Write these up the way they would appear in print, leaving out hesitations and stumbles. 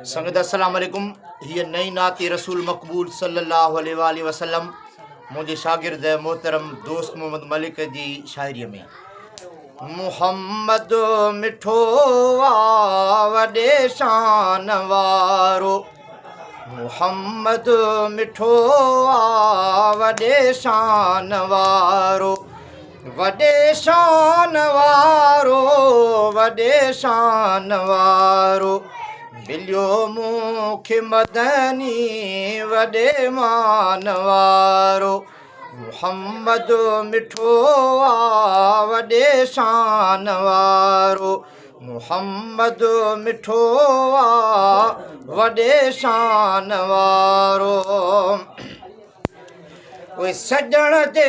संगत अस्सलाम वालेकुम। हीअ नई नात रसूल मक़बूल सल्लल्लाहु अलैहि वसल्लम मुझे शागिर्द मोहतरम दोस्त मोहम्मद मलिक जी शायरीअ में। मुहम्मद मिठो वॾे शान वारो, मुहम्मद मिठो वॾे शान वारो, वॾे शान वारो, वॾे शान वारो, मिलियो मूंखे मदनी वॾे मान वारो। मुहम्मद मिठो वॾे शान वारो, मुहम्मद मिठो वॾे शान वारो। उहे सजण ते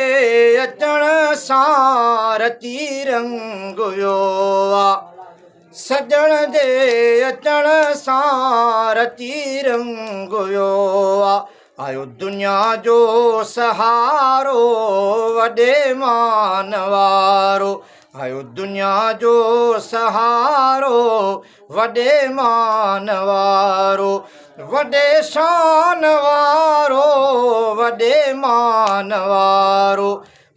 अचण सां रती रंग हुयो आहे, सजण ते अचण सां रती रंग हुयो आहे। आयो दुनिया जो सहारो वॾे मान वारो, आयो दुनिया जो सहारो वॾे मान वारो, वॾे शान वारो, वॾे मान वारो।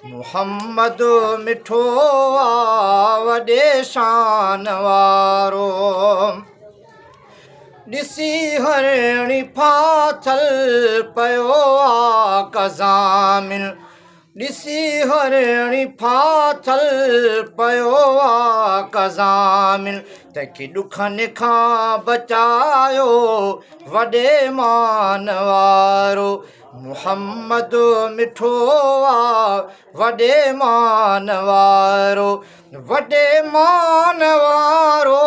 मुहम्मद मिठो वॾे शान वारो। ॾिसी हरणी फाथल पियो आहे कज़ामिल, ॾिसी हरणी फाथल पियो आहे कज़ामिल, तंहिंखे ॾुखनि खां बचायो वॾे मान वारो। मुहम्मद मिठो वॾे मान वारो, वॾे मान वारो,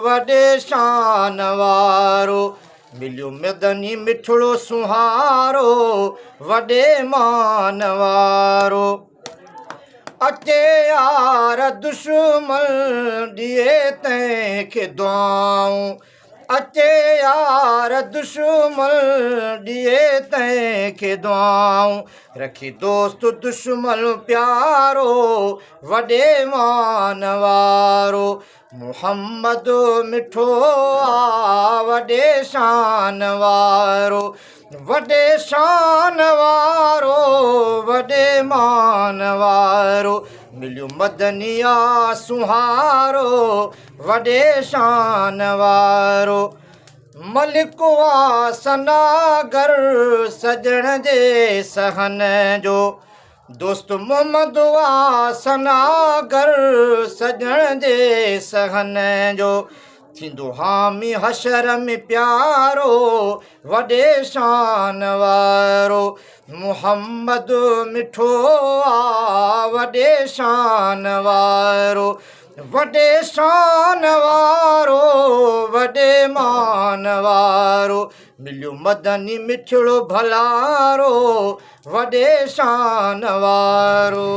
वॾे शान वारो, मिलियो मदनी मिठड़ो सुहारो वॾे मान वारो। अचे यार दुश्मन ॾिए तंहिंखे दुआऊं, अचे यार दुश्मन ॾिए तंहिंखे दुआऊं, रखी दोस्त दुश्मन प्यारो वॾे मान वारो। मुहम्मद मिठो वॾे शान वारो, वॾे शान वारो, वॾे मान वारो, मिलियो मदनिया सुहारो वॾे शान वारो। मलिक सनागर सजण जे सहन जो, दोस्त मोहम्मद सनागर सजण जे सहन जो, थींदो हामी हशर में प्यारो वॾे शान वारो। मुहम्मद मिठो वॾे शान वारो, वॾे शान वारो, वॾे मान वारो, मिलियो मदनी मिठड़ो भलारो वॾे शान वारो।